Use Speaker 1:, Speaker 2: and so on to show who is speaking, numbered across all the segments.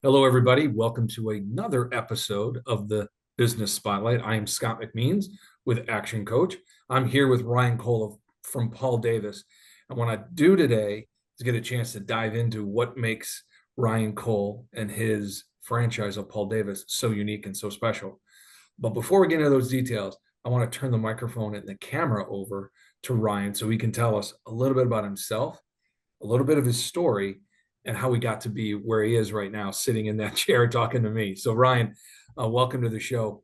Speaker 1: Hello, everybody. Welcome to another episode of the Business Spotlight. I am Scott McMeans with Action Coach. I'm here with Ryan Cole from Paul Davis. And what I do today is get a chance to dive into what makes Ryan Cole and his franchise of Paul Davis so unique and so special. But before we get into those details, I want to turn the microphone and the camera over to Ryan so he can tell us a little bit about himself, a little bit of his story, and how he got to be where he is right now, sitting in that chair talking to me. So, Ryan, welcome to the show.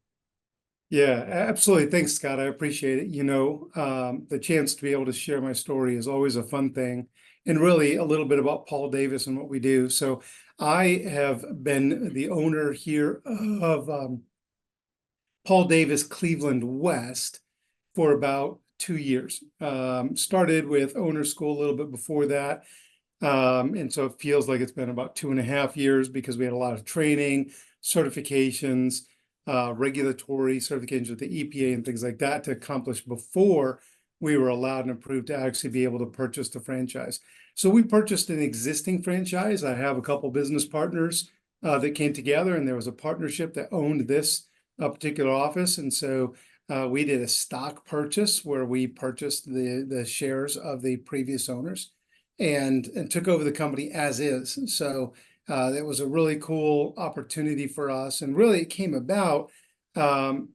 Speaker 2: Yeah, absolutely. Thanks, Scott. I appreciate it. The chance to be able to share my story is always a fun thing, and really a little bit about Paul Davis and what we do. So, I have been the owner here of Paul Davis Cleveland West for about 2 years. Started with owner school a little bit before that. And so it feels like it's been about 2.5 years because we had a lot of training, certifications, regulatory certifications with the EPA and things like that to accomplish before we were allowed and approved to actually be able to purchase the franchise. So we purchased an existing franchise. I have a couple business partners that came together, and there was a partnership that owned this particular office. And so we did a stock purchase where we purchased the shares of the previous owners and took over the company as is. So that was a really cool opportunity for us. And really, it came about um,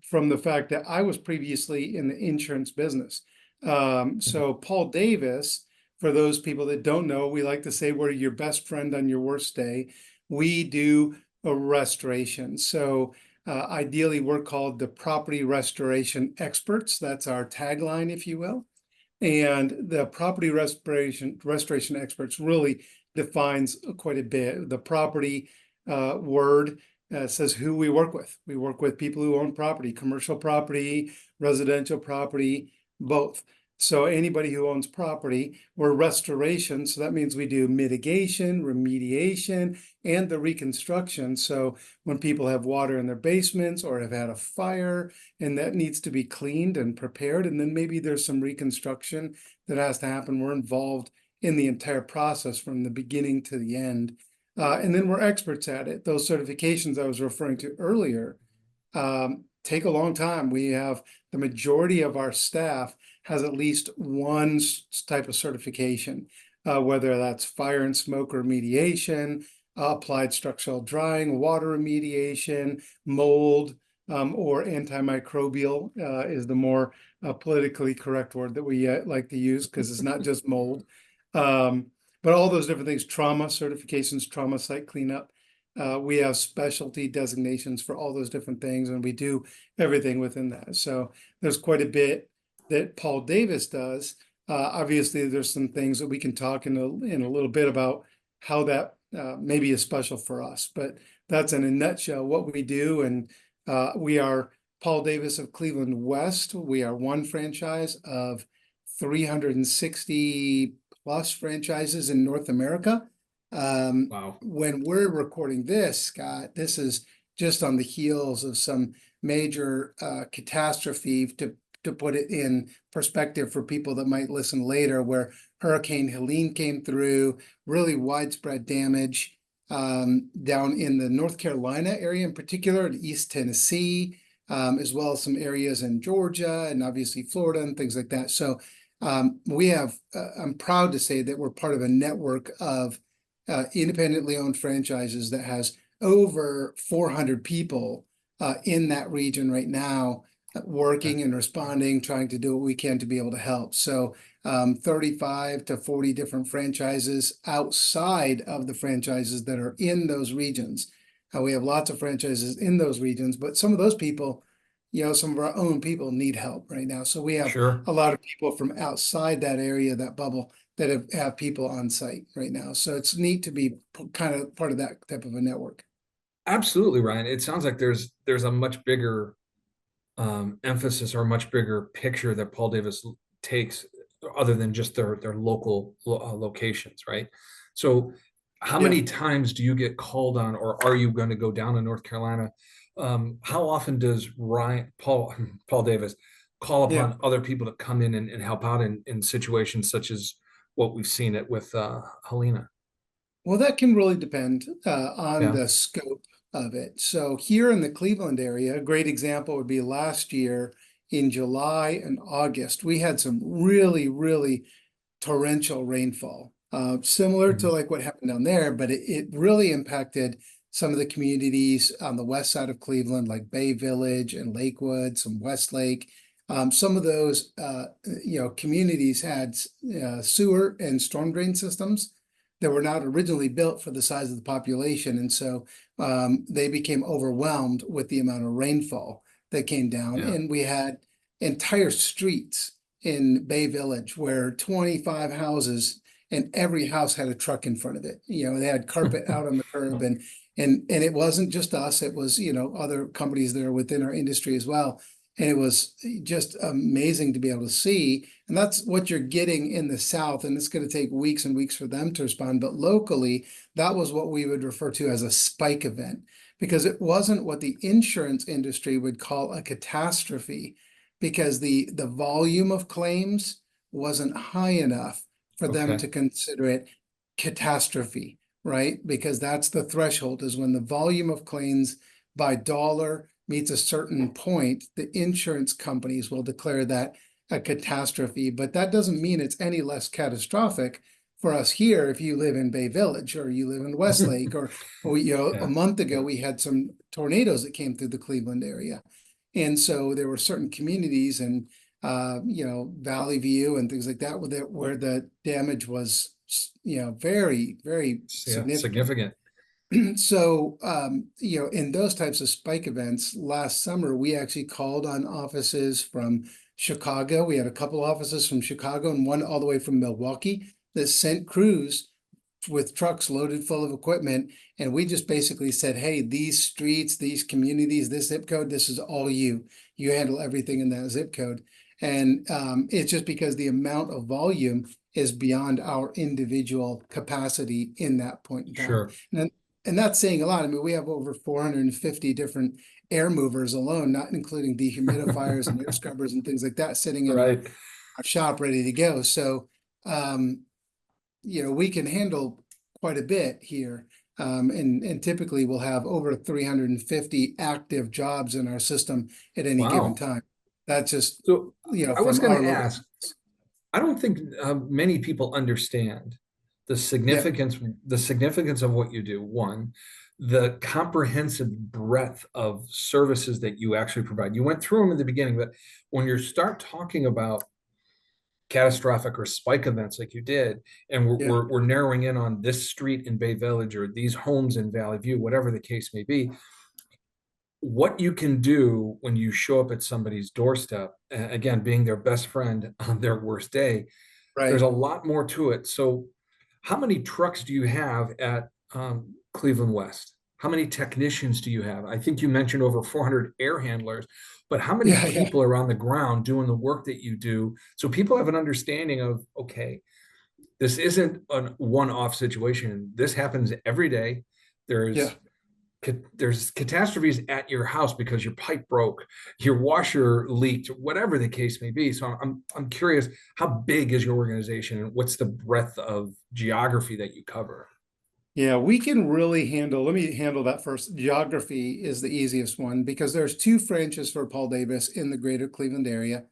Speaker 2: from the fact that I was previously in the insurance business. So Paul Davis, for those people that don't know, we like to say we're your best friend on your worst day. We do a restoration. So ideally, we're called the property restoration experts. That's our tagline, if you will. And the property restoration experts really defines quite a bit. The property word says who we work with. We work with people who own property, commercial property, residential property, both. So anybody who owns property, we're restoration. So that means we do mitigation, remediation, and the reconstruction. So when people have water in their basements or have had a fire and that needs to be cleaned and prepared, and then maybe there's some reconstruction that has to happen, we're involved in the entire process from the beginning to the end. And then we're experts at it. Those certifications I was referring to earlier take a long time. We have the majority of our staff has at least one type of certification, whether that's fire and smoke remediation, applied structural drying, water remediation, mold, or antimicrobial is the more politically correct word that we like to use because it's not just mold. But all those different things, trauma certifications, trauma site cleanup. We have specialty designations for all those different things, and we do everything within that. So there's quite a bit that Paul Davis does. Obviously, there's some things that we can talk in a little bit about how that maybe is special for us. But that's in a nutshell what we do. And we are Paul Davis of Cleveland West. We are one franchise of 360 plus franchises in North America.
Speaker 1: Wow.
Speaker 2: When we're recording this, Scott, this is just on the heels of some major catastrophe to put it in perspective for people that might listen later, where Hurricane Helene came through, really widespread damage down in the North Carolina area in particular, and East Tennessee, as well as some areas in Georgia and obviously Florida and things like that. So we have, I'm proud to say that we're part of a network of independently owned franchises that has over 400 people in that region right now working and responding, trying to do what we can to be able to help. So 35 to 40 different franchises outside of the franchises that are in those regions. We have lots of franchises in those regions, but some of those people, some of our own people need help right now. So we have
Speaker 1: Sure.
Speaker 2: a lot of people from outside that area, that bubble, that have people on site right now. So it's neat to be kind of part of that type of a network.
Speaker 1: Absolutely, Ryan. It sounds like there's a much bigger emphasis or a much bigger picture that Paul Davis takes other than just their local locations, right? So how
Speaker 2: Yeah.
Speaker 1: many times do you get called on, or are you going to go down to North Carolina? How often does Paul Davis call
Speaker 2: Yeah.
Speaker 1: upon other people to come in and help out in situations such as what we've seen it with Helena?
Speaker 2: Well, that can really depend on
Speaker 1: Yeah.
Speaker 2: the scope of it. So here in the Cleveland area, a great example would be last year in July and August, we had some really, really torrential rainfall, similar to
Speaker 1: Mhm.
Speaker 2: like what happened down there, but it really impacted some of the communities on the west side of Cleveland, like Bay Village and Lakewood, some Westlake. Some of those, communities had sewer and storm drain systems that were not originally built for the size of the population, and so they became overwhelmed with the amount of rainfall that came down,
Speaker 1: Yeah.
Speaker 2: and we had entire streets in Bay Village where 25 houses and every house had a truck in front of it. They had carpet out on the curb,
Speaker 1: Oh,
Speaker 2: and it wasn't just us, it was, other companies that are within our industry as well. And it was just amazing to be able to see. And that's what you're getting in the South. And it's going to take weeks and weeks for them to respond. But locally, that was what we would refer to as a spike event, because it wasn't what the insurance industry would call a catastrophe, because the volume of claims wasn't high enough for them
Speaker 1: okay.
Speaker 2: to consider it catastrophe, right? Because that's the threshold, is when the volume of claims by dollar meets a certain point, the insurance companies will declare that a catastrophe. But that doesn't mean it's any less catastrophic for us here if you live in Bay Village or you live in Westlake, or a
Speaker 1: Yeah.
Speaker 2: month ago we had some tornadoes that came through the Cleveland area. And so there were certain communities and Valley View and things like that where the damage was very, very
Speaker 1: Yeah.
Speaker 2: significant.
Speaker 1: Significant.
Speaker 2: So in those types of spike events last summer, we actually called on offices from Chicago. We had a couple offices from Chicago and one all the way from Milwaukee that sent crews with trucks loaded full of equipment. And we just basically said, hey, these streets, these communities, this zip code, this is all you. You handle everything in that zip code. And it's just because the amount of volume is beyond our individual capacity in that point in time.
Speaker 1: Sure.
Speaker 2: And that's saying a lot. I mean, we have over 450 different air movers alone, not including dehumidifiers and air scrubbers and things like that sitting in our
Speaker 1: Right.
Speaker 2: shop ready to go. So, we can handle quite a bit here. And typically we'll have over 350 active jobs in our system at any given
Speaker 1: Wow.
Speaker 2: time. That's just,
Speaker 1: So I was
Speaker 2: from
Speaker 1: going
Speaker 2: our
Speaker 1: to
Speaker 2: local.
Speaker 1: ask, I don't think many people understand the
Speaker 2: Yeah,
Speaker 1: significance, the significance of what you do. One, the comprehensive breadth of services that you actually provide. You went through them in the beginning, but when you start talking about catastrophic or spike events like you did, and we're,
Speaker 2: yeah,
Speaker 1: we're, we're narrowing in on this street in Bay Village or these homes in Valley View, whatever the case may be, what you can do when you show up at somebody's doorstep, again, being their best friend on their worst day, there's
Speaker 2: right.
Speaker 1: a lot more to it. So, how many trucks do you have at Cleveland West? How many technicians do you have? I think you mentioned over 400 air handlers, but how many
Speaker 2: Yeah, yeah,
Speaker 1: people are on the ground doing the work that you do? So people have an understanding of, okay, this isn't a one-off situation. This happens every day.
Speaker 2: yeah.
Speaker 1: There's there's catastrophes at your house because your pipe broke, your washer leaked, whatever the case may be. So I'm curious, how big is your organization and what's the breadth of geography that you cover?
Speaker 2: Yeah, we can really handle, let me handle that first. Geography is the easiest one because there's two franchises for Paul Davis in the greater Cleveland area.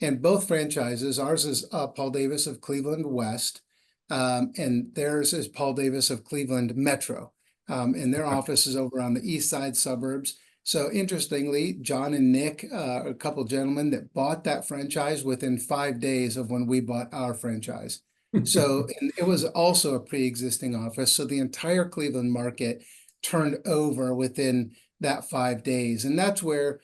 Speaker 2: And both franchises, ours is Paul Davis of Cleveland West, and theirs is Paul Davis of Cleveland Metro. And their
Speaker 1: Okay.
Speaker 2: office is over on the east side suburbs. So interestingly, John and Nick, a couple gentlemen that bought that franchise within 5 days of when we bought our franchise. So, and it was also a pre-existing office. So the entire Cleveland market turned over within that 5 days. And that's where,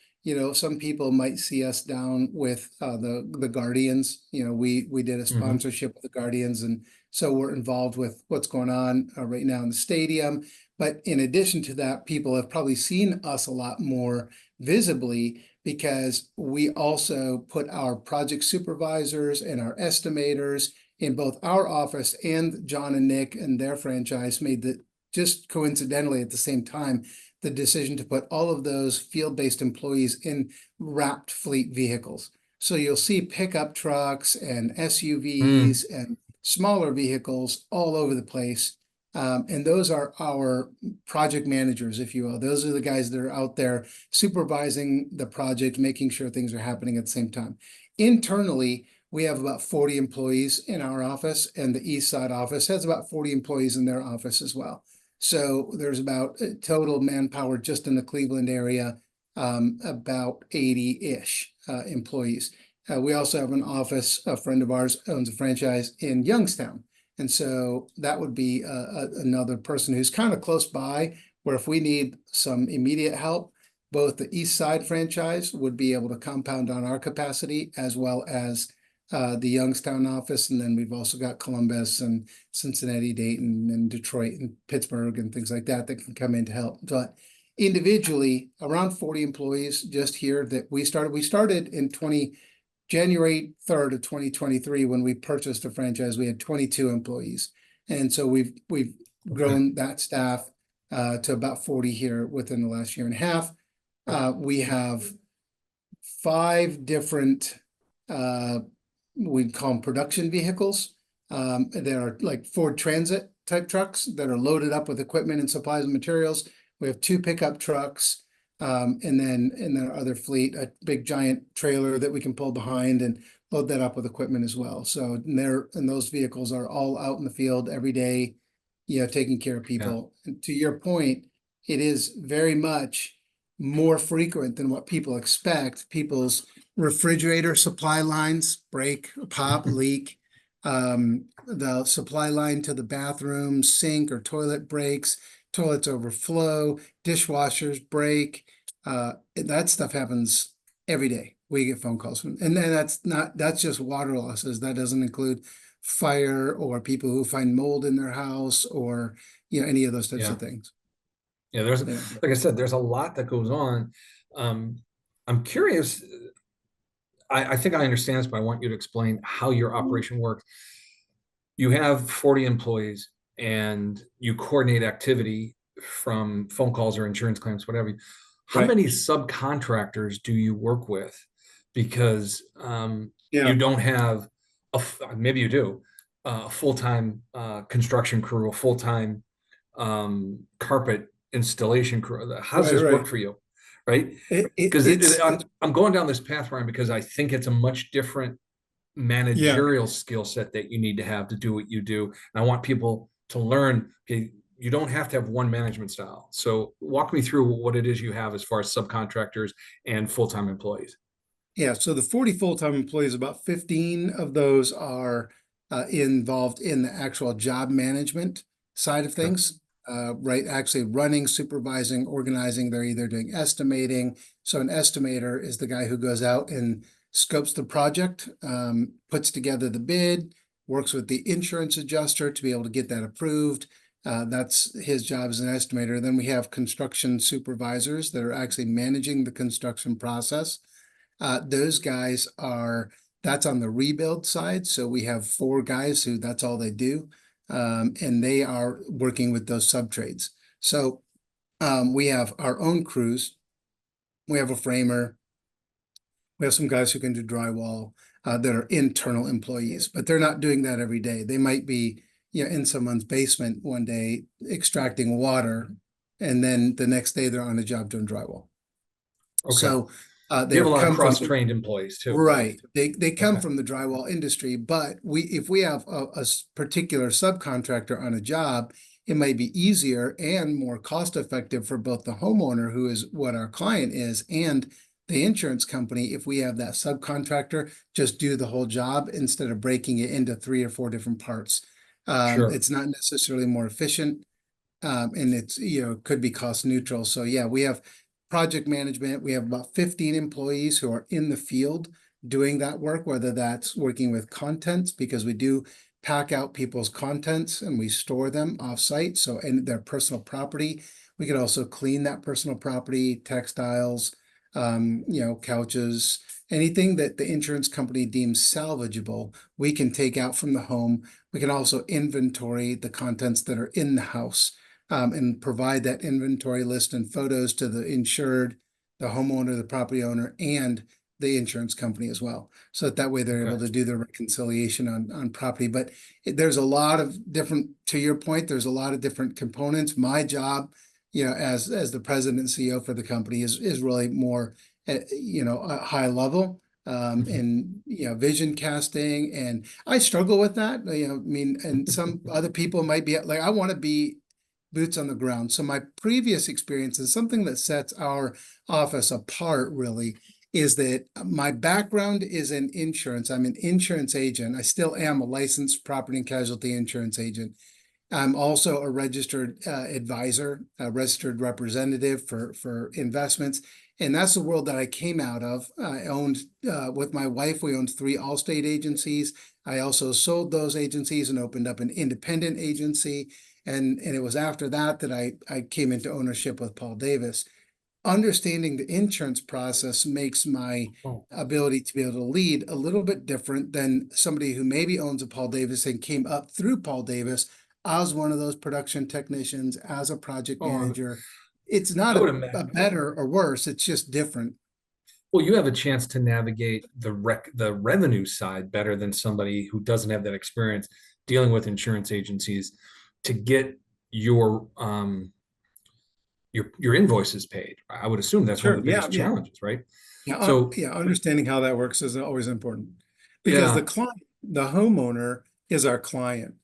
Speaker 2: some people might see us down with the Guardians. We did a
Speaker 1: Mhm.
Speaker 2: sponsorship with the Guardians, and so we're involved with what's going on right now in the stadium. But in addition to that, people have probably seen us a lot more visibly because we also put our project supervisors and our estimators in both our office, and John and Nick and their franchise made the just coincidentally at the same time the decision to put all of those field-based employees in wrapped fleet vehicles. So you'll see pickup trucks and
Speaker 1: Mm,
Speaker 2: SUVs and smaller vehicles all over the place. And those are our project managers, if you will. Those are the guys that are out there supervising the project, making sure things are happening at the same time. Internally, we have about 40 employees in our office, and the East Side office has about 40 employees in their office as well. So there's about total manpower just in the Cleveland area, about 80-ish employees. We also have an office, a friend of ours owns a franchise in Youngstown. And so that would be another person who's kind of close by, where if we need some immediate help, both the East Side franchise would be able to compound on our capacity, as well as the Youngstown office. And then we've also got Columbus and Cincinnati, Dayton, and Detroit and Pittsburgh and things like that that can come in to help. But individually, around 40 employees just here that we started. We started in January 3rd of 2023, when we purchased a franchise, we had 22 employees. And so we've grown that staff to about 40 here within the last year and a half. We have 5 different, we'd call them production vehicles. They are like Ford Transit type trucks that are loaded up with equipment and supplies and materials. We have 2 pickup trucks. And then in our other fleet, a big giant trailer that we can pull behind and load that up with equipment as well. So and those vehicles are all out in the field every day, taking care of people. Yeah. And to your point, it is very much more frequent than what people expect. People's refrigerator supply lines break, pop, leak. The supply line to the bathroom, sink or toilet breaks. Toilets overflow, dishwashers break. That stuff happens every day. We get phone calls from, and then that's just water losses. That doesn't include fire or people who find mold in their house, or any of those types of things.
Speaker 1: Yeah, like I said, there's a lot that goes on. I'm curious. I think I understand this, but I want you to explain how your operation works. You have 40 employees, and you coordinate activity from phone calls or insurance claims, whatever. How many subcontractors do you work with? Because you don't have maybe you do a full-time construction crew, a full-time carpet installation crew. How does this work for you? Right? Because I'm going down this path, Ryan, because I think it's a much different managerial skill set that you need to have to do what you do. And I want people to learn, okay, you don't have to have one management style. So walk me through what it is you have as far as subcontractors and full-time employees.
Speaker 2: Yeah, so the 40 full-time employees, about 15 of those are involved in the actual job management side of things. Right, actually running, supervising, organizing. They're either doing estimating. So an estimator is the guy who goes out and scopes the project, puts together the bid, works with the insurance adjuster to be able to get that approved. That's his job as an estimator. Then we have construction supervisors that are actually managing the construction process. Those guys that's on the rebuild side. So we have 4 guys who that's all they do. And they are working with those sub trades. So we have our own crews. We have a framer. We have some guys who can do drywall that are internal employees, but they're not doing that every day. They might be in someone's basement one day extracting water, and then the next day they're on a job doing drywall.
Speaker 1: Okay.
Speaker 2: So
Speaker 1: they have a lot of cross-trained employees too.
Speaker 2: Right. They come from the drywall industry, but if we have a particular subcontractor on a job, it might be easier and more cost-effective for both the homeowner, who is what our client is, and the insurance company, if we have that subcontractor just do the whole job instead of breaking it into 3 or 4 different parts. It's not necessarily more efficient, and it's could be cost neutral. So yeah, we have project management. We have about 15 employees who are in the field doing that work, whether that's working with contents, because we do pack out people's contents and we store them off site. So in their personal property, we could also clean that personal property, textiles, couches, anything that the insurance company deems salvageable, we can take out from the home. We can also inventory the contents that are in the house, and provide that inventory list and photos to the insured, the homeowner, the property owner, and the insurance company as well. So that way they're able
Speaker 1: Okay.
Speaker 2: to do the reconciliation on property. But there's a lot of different, to your point, there's a lot of different components. My job, as the president and CEO for the company is really more, a high level,
Speaker 1: Mhm.
Speaker 2: and, vision casting. And I struggle with that. I mean, and some other people might be like, I want to be boots on the ground. So my previous experience, and something that sets our office apart really, is that my background is in insurance. I'm an insurance agent. I still am a licensed property and casualty insurance agent. I'm also a registered advisor, a registered representative for investments. And that's the world that I came out of. I owned, with my wife, we owned 3 Allstate agencies. I also sold those agencies and opened up an independent agency. And it was after that that I came into ownership with Paul Davis. Understanding the insurance process makes my
Speaker 1: Oh,
Speaker 2: ability to be able to lead a little bit different than somebody who maybe owns a Paul Davis and came up through Paul Davis as one of those production technicians, as a project
Speaker 1: oh,
Speaker 2: manager. It's not
Speaker 1: I would
Speaker 2: a
Speaker 1: imagine.
Speaker 2: better or worse, it's just different.
Speaker 1: Well, you have a chance to navigate the revenue side better than somebody who doesn't have that experience dealing with insurance agencies to get your your invoices paid. I would assume that's one of
Speaker 2: Sure.
Speaker 1: the
Speaker 2: Yeah.
Speaker 1: biggest
Speaker 2: Yeah.
Speaker 1: challenges, right?
Speaker 2: Yeah.
Speaker 1: So
Speaker 2: Yeah. Understanding how that works is always important, because the
Speaker 1: yeah,
Speaker 2: client, the homeowner, is our client.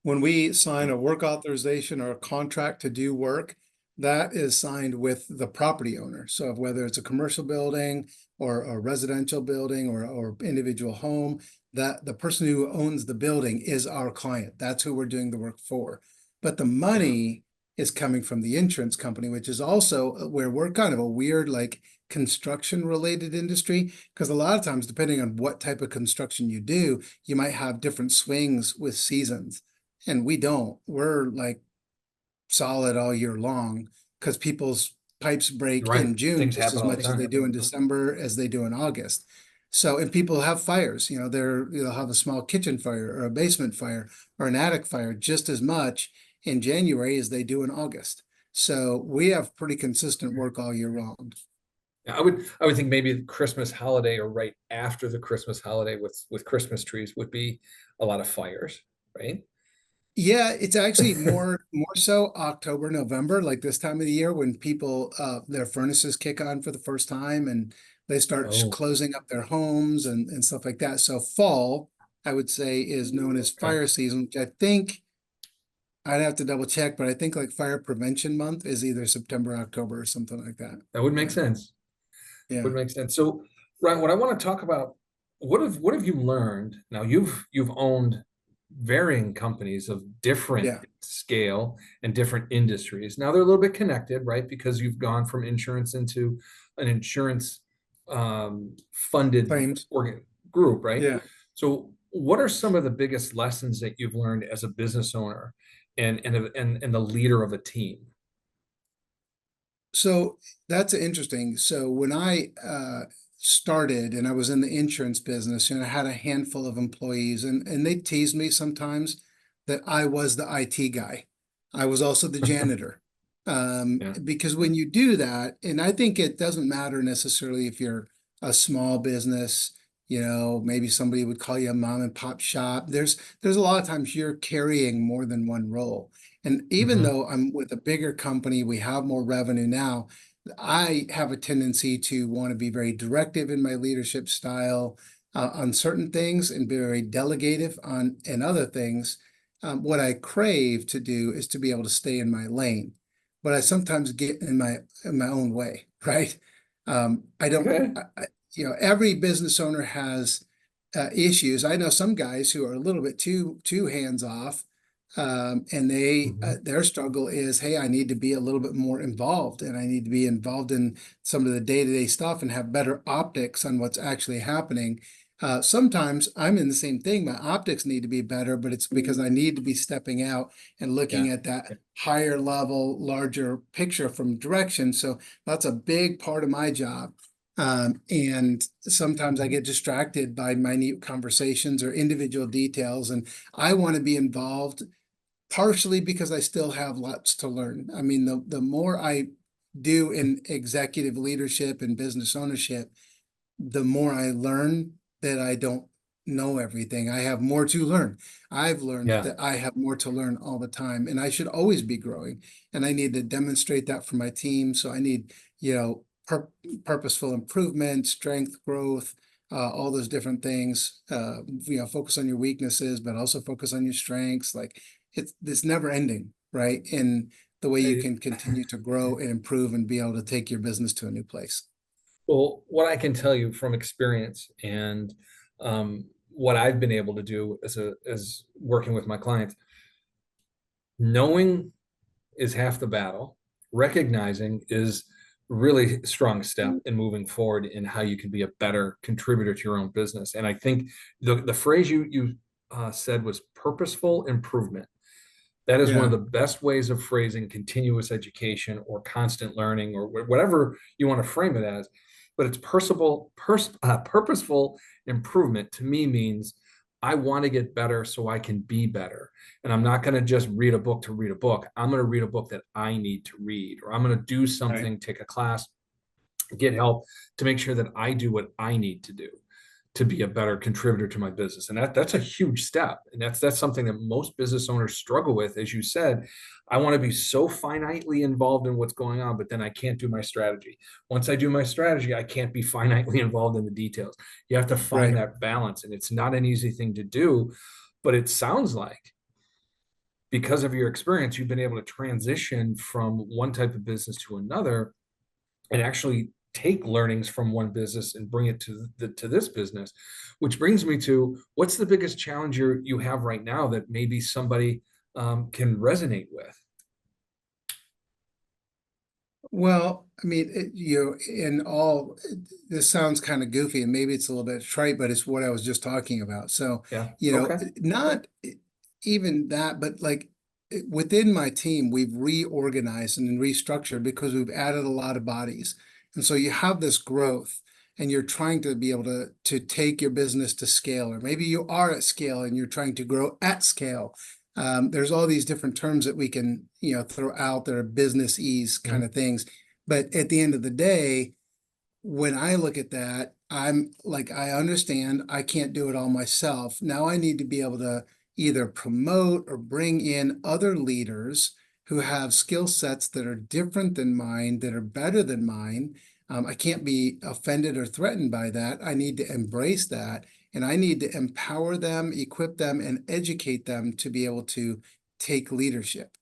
Speaker 2: When we sign
Speaker 1: yeah,
Speaker 2: a work authorization or a contract to do work, that is signed with the property owner. So whether it's a commercial building or a residential building or individual home, that the person who owns the building is our client. That's who we're doing the work for. But the
Speaker 1: yeah,
Speaker 2: money is coming from the insurance company, which is also where we're kind of a weird, like, construction related industry, because a lot of times, depending on what type of construction you do, you might have different swings with seasons, and we don't. We're like solid all year long, because people's pipes break
Speaker 1: right.
Speaker 2: in June
Speaker 1: Things
Speaker 2: just
Speaker 1: happen
Speaker 2: as
Speaker 1: all the
Speaker 2: much as they
Speaker 1: time.
Speaker 2: do in December, as they do in August. So, and people have fires, they'll have a small kitchen fire or a basement fire or an attic fire just as much in January as they do in August. So we have pretty consistent work all year round.
Speaker 1: Yeah, I would think maybe the Christmas holiday or right after the Christmas holiday with Christmas trees would be a lot of fires, right?
Speaker 2: Yeah, it's actually more so October, November, like this time of the year, when people their furnaces kick on for the first time, and they start
Speaker 1: Oh,
Speaker 2: closing up their homes and stuff like that. So fall, I would say, is known as
Speaker 1: okay.
Speaker 2: fire season, which I think I'd have to double check, but I think like fire prevention month is either September, October, or something like that.
Speaker 1: That would make
Speaker 2: Yeah,
Speaker 1: sense.
Speaker 2: yeah,
Speaker 1: Would make sense. So, Ryan, what I want to talk about, what have you learned? Now you've owned varying companies of different
Speaker 2: yeah.
Speaker 1: scale and different industries. Now they're a little bit connected, right? Because you've gone from insurance into an insurance funded
Speaker 2: Claims.
Speaker 1: organ group, right?
Speaker 2: Yeah.
Speaker 1: So, what are some of the biggest lessons that you've learned as a business owner and the leader of a team?
Speaker 2: So that's interesting. So when I started and I was in the insurance business, I had a handful of employees, and they teased me sometimes that I was the IT guy. I was also the janitor.
Speaker 1: Yeah.
Speaker 2: Because when you do that, and I think it doesn't matter necessarily if you're a small business, maybe somebody would call you a mom and pop shop. There's a lot of times you're carrying more than one role. And even
Speaker 1: Hmm.
Speaker 2: though I'm with a bigger company, we have more revenue now, I have a tendency to want to be very directive in my leadership style on certain things, and be very delegative on and other things. What I crave to do is to be able to stay in my lane, but I sometimes get in my own way, right? I don't,
Speaker 1: Okay.
Speaker 2: every business owner has issues. I know some guys who are a little bit too hands off, and
Speaker 1: Mhm.
Speaker 2: their struggle is, hey, I need to be a little bit more involved, and I need to be involved in some of the day-to-day stuff and have better optics on what's actually happening. Sometimes I'm in the same thing. My optics need to be better, but it's because I need to be stepping out and looking
Speaker 1: Yeah.
Speaker 2: at that higher level, larger picture from direction. So that's a big part of my job. And sometimes I
Speaker 1: Mhm.
Speaker 2: get distracted by minute conversations or individual details, and I want to be involved, partially because I still have lots to learn. I mean, the more I do in executive leadership and business ownership, the more I learn that I don't know everything. I have more to learn. I've learned
Speaker 1: Yeah.
Speaker 2: that I have more to learn all the time, and I should always be growing. And I need to demonstrate that for my team. So I need, purposeful improvement, strength growth, all those different things. Focus on your weaknesses, but also focus on your strengths. Like it's never ending, right? And the way you
Speaker 1: I-
Speaker 2: can continue to grow and improve and be able to take your business to a new place.
Speaker 1: Well, what I can tell you from experience and what I've been able to do as working with my clients, knowing is half the battle. Recognizing is really strong step in moving forward in how you can be a better contributor to your own business. And I think the phrase you said was purposeful improvement. That is one of
Speaker 2: Yeah.
Speaker 1: the best ways of phrasing continuous education or constant learning or whatever you want to frame it as. But it's purposeful improvement to me means I want to get better so I can be better. And I'm not going to just read a book to read a book. I'm going to read a book that I need to read, or I'm going to do
Speaker 2: Right.
Speaker 1: something, take a class, get help to make sure that I do what I need to do to be a better contributor to my business. And that's a huge step. And that's something that most business owners struggle with. As you said, I want to be so finitely involved in what's going on, but then I can't do my strategy. Once I do my strategy, I can't be finitely involved in the details. You have to find
Speaker 2: Right.
Speaker 1: that balance. And it's not an easy thing to do, but it sounds like because of your experience, you've been able to transition from one type of business to another and actually take learnings from one business and bring it to this business, which brings me to what's the biggest challenge you have right now that maybe somebody can resonate with.
Speaker 2: Well, I mean, this sounds kind of goofy and maybe it's a little bit trite, but it's what I was just talking about. So,
Speaker 1: Yeah. Okay.
Speaker 2: not even that, but like within my team, we've reorganized and restructured because we've added a lot of bodies. And so you have this growth and you're trying to be able to take your business to scale, or maybe you are at scale and you're trying to grow at scale. There's all these different terms that we can, throw out that are business ease kind
Speaker 1: Mhm.
Speaker 2: of things. But at the end of the day, when I look at that, I'm like, I understand I can't do it all myself. Now I need to be able to either promote or bring in other leaders who have skill sets that are different than mine, that are better than mine. I can't be offended or threatened by that. I need to embrace that. And I need to empower them, equip them, and educate them to be able to take leadership.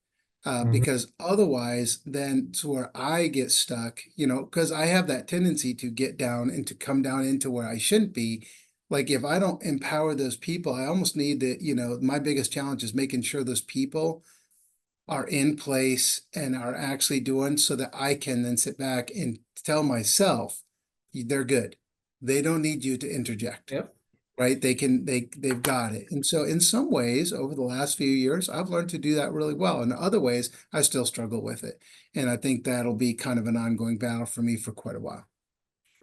Speaker 1: Mhm.
Speaker 2: Because otherwise, then to where I get stuck, because I have that tendency to get down and to come down into where I shouldn't be. Like if I don't empower those people, I almost need to, my biggest challenge is making sure those people are in place and are actually doing so that I can then sit back and tell myself they're good. They don't need you to interject,
Speaker 1: Yep.
Speaker 2: right? They've got it. And so in some ways, over the last few years, I've learned to do that really well. In other ways, I still struggle with it. And I think that'll be kind of an ongoing battle for me for quite a while.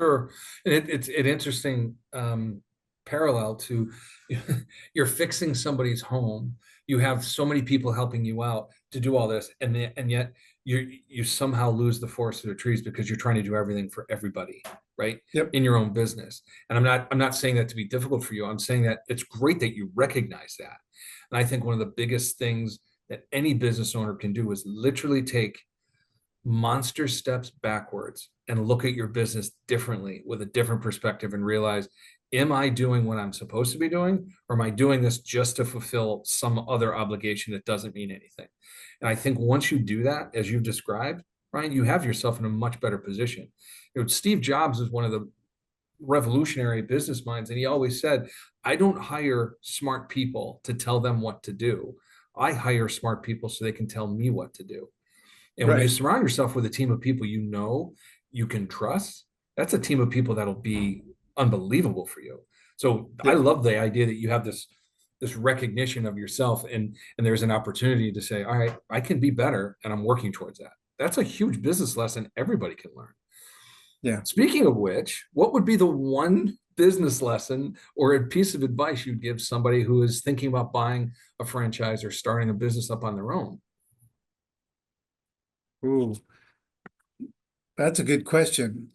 Speaker 1: Sure. And it's an interesting parallel to you're fixing somebody's home. You have so many people helping you out to do all this, and yet you somehow lose the forest of the trees because you're trying to do everything for everybody, right?
Speaker 2: Yep.
Speaker 1: In your own business. And I'm not saying that to be difficult for you. I'm saying that it's great that you recognize that. And I think one of the biggest things that any business owner can do is literally take monster steps backwards and look at your business differently with a different perspective and realize, am I doing what I'm supposed to be doing? Or am I doing this just to fulfill some other obligation that doesn't mean anything? And I think once you do that, as you've described, Ryan, you have yourself in a much better position. Steve Jobs is one of the revolutionary business minds, and he always said, I don't hire smart people to tell them what to do. I hire smart people so they can tell me what to do. And when you
Speaker 2: Right.
Speaker 1: surround yourself with a team of people you can trust, that's a team of people that'll be unbelievable for you. So I
Speaker 2: Yep.
Speaker 1: love the idea that you have this recognition of yourself and there's an opportunity to say, all right, I can be better and I'm working towards that. That's a huge business lesson everybody can learn.
Speaker 2: Yeah.
Speaker 1: Speaking of which, what would be the one business lesson or a piece of advice you'd give somebody who is thinking about buying a franchise or starting a business up on their own?
Speaker 2: Ooh, that's a good question.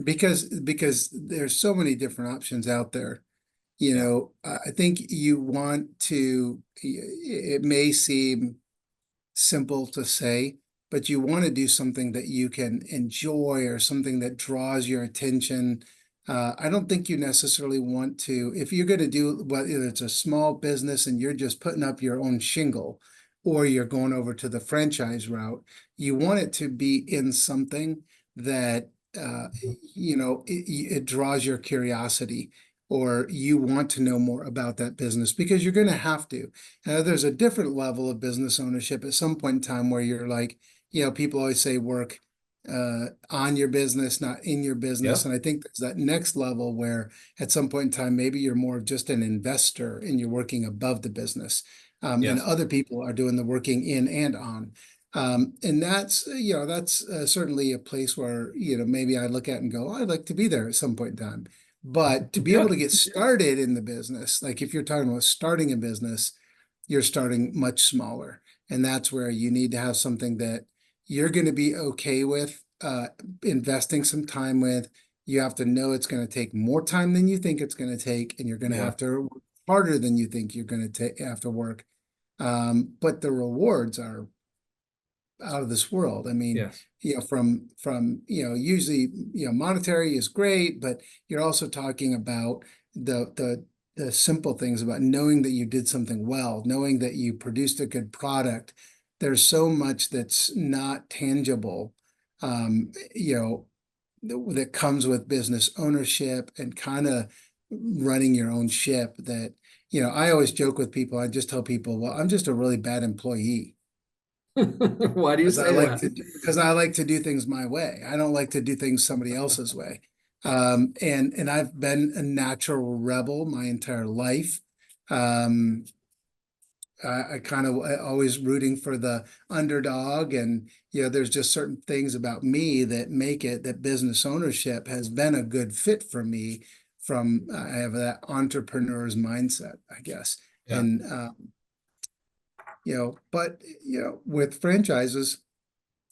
Speaker 2: because there's so many different options out there.
Speaker 1: Yeah.
Speaker 2: I think you want to, it may seem simple to say, but you want to do something that you can enjoy or something that draws your attention. I don't think you necessarily want to, if you're going to do, whether it's a small business and you're just putting up your own shingle, or you're going over to the franchise route, you want it to be in something that, it draws your curiosity, or you want to know more about that business because you're going to have to. There's a different level of business ownership at some point in time where you're like, people always say work on your business, not in your business.
Speaker 1: Yeah.
Speaker 2: And I think there's that next level where at some point in time, maybe you're more of just an investor and you're working above the business. And
Speaker 1: Yes.
Speaker 2: other people are doing the working in and on. And that's certainly a place where, maybe I look at and go, I'd like to be there at some point in time. But to be able
Speaker 1: Yeah.
Speaker 2: to get started in the business, like if you're talking about starting a business, you're starting much smaller. And that's where you need to have something that you're going to be okay with investing some time with. You have to know it's going to take more time than you think it's going to take, and you're going to
Speaker 1: Yeah.
Speaker 2: have to work harder than you think you're going to have to work. But the rewards are out of this world. I mean,
Speaker 1: Yes.
Speaker 2: from usually, monetary is great, but you're also talking about the simple things about knowing that you did something well, knowing that you produced a good product. There's so much that's not tangible, that comes with business ownership and kind of running your own ship that, I always joke with people. I just tell people, well, I'm just a really bad employee.
Speaker 1: Why do you
Speaker 2: Because I
Speaker 1: say
Speaker 2: like
Speaker 1: that?
Speaker 2: to because I like to do things my way. I don't like to do things somebody else's way. And I've been a natural rebel my entire life. Um, I kind of always rooting for the underdog, and there's just certain things about me that make it that business ownership has been a good fit for me. From I have that entrepreneur's mindset, I guess,
Speaker 1: Yeah.
Speaker 2: and but with franchises,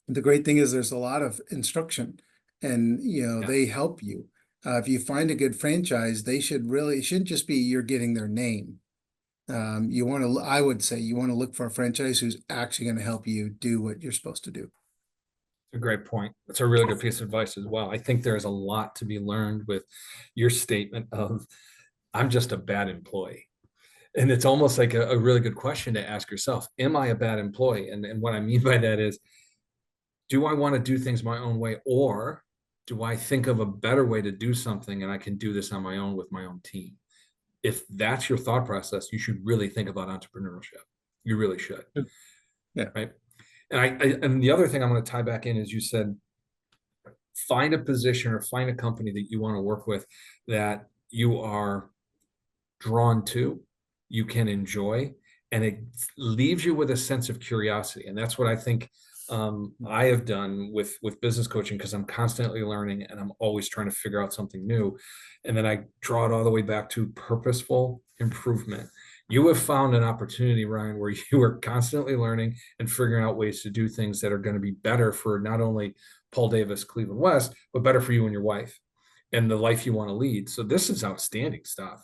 Speaker 2: the great thing is there's a lot of instruction, and
Speaker 1: Yeah.
Speaker 2: they help you. If you find a good franchise, it shouldn't just be you're getting their name. I would say you want to look for a franchise who's actually going to help you do what you're supposed to do.
Speaker 1: It's a great point. It's a really good piece of advice as well. I think there's a lot to be learned with your statement of, I'm just a bad employee. And it's almost like a really good question to ask yourself. Am I a bad employee? And what I mean by that is, do I want to do things my own way, or do I think of a better way to do something and I can do this on my own with my own team? If that's your thought process, you should really think about entrepreneurship. You really should,
Speaker 2: Yeah,
Speaker 1: right? And the other thing I'm going to tie back in is, you said find a position or find a company that you want to work with that you are drawn to, you can enjoy, and it leaves you with a sense of curiosity. And that's what I think I have done with business coaching, because I'm constantly learning and I'm always trying to figure out something new. And then I draw it all the way back to purposeful improvement. You have found an opportunity, Ryan, where you are constantly learning and figuring out ways to do things that are going to be better for not only Paul Davis, Cleveland West, but better for you and your wife and the life you want to lead. So this is outstanding stuff.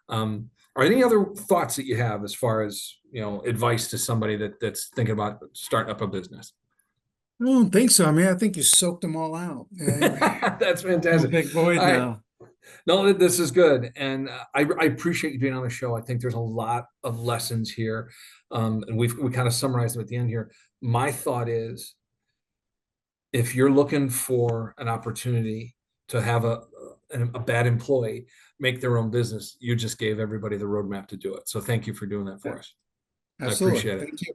Speaker 1: Are there any other thoughts that you have as far as, advice to somebody that's thinking about starting up a business?
Speaker 2: I don't think so. I mean, I think you soaked them all out.
Speaker 1: That's
Speaker 2: I'm a
Speaker 1: fantastic.
Speaker 2: big void
Speaker 1: All right.
Speaker 2: now.
Speaker 1: No, this is good. And I appreciate you being on the show. I think there's a lot of lessons here. And we kind of summarized them at the end here. My thought is, if you're looking for an opportunity to have a bad employee make their own business, you just gave everybody the roadmap to do it. So thank you for doing that
Speaker 2: Yeah,
Speaker 1: for us. I
Speaker 2: absolutely.
Speaker 1: appreciate it.
Speaker 2: Thank you.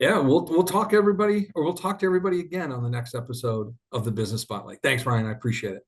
Speaker 1: Yeah, we'll talk to everybody again on the next episode of the Business Spotlight. Thanks, Ryan. I appreciate it.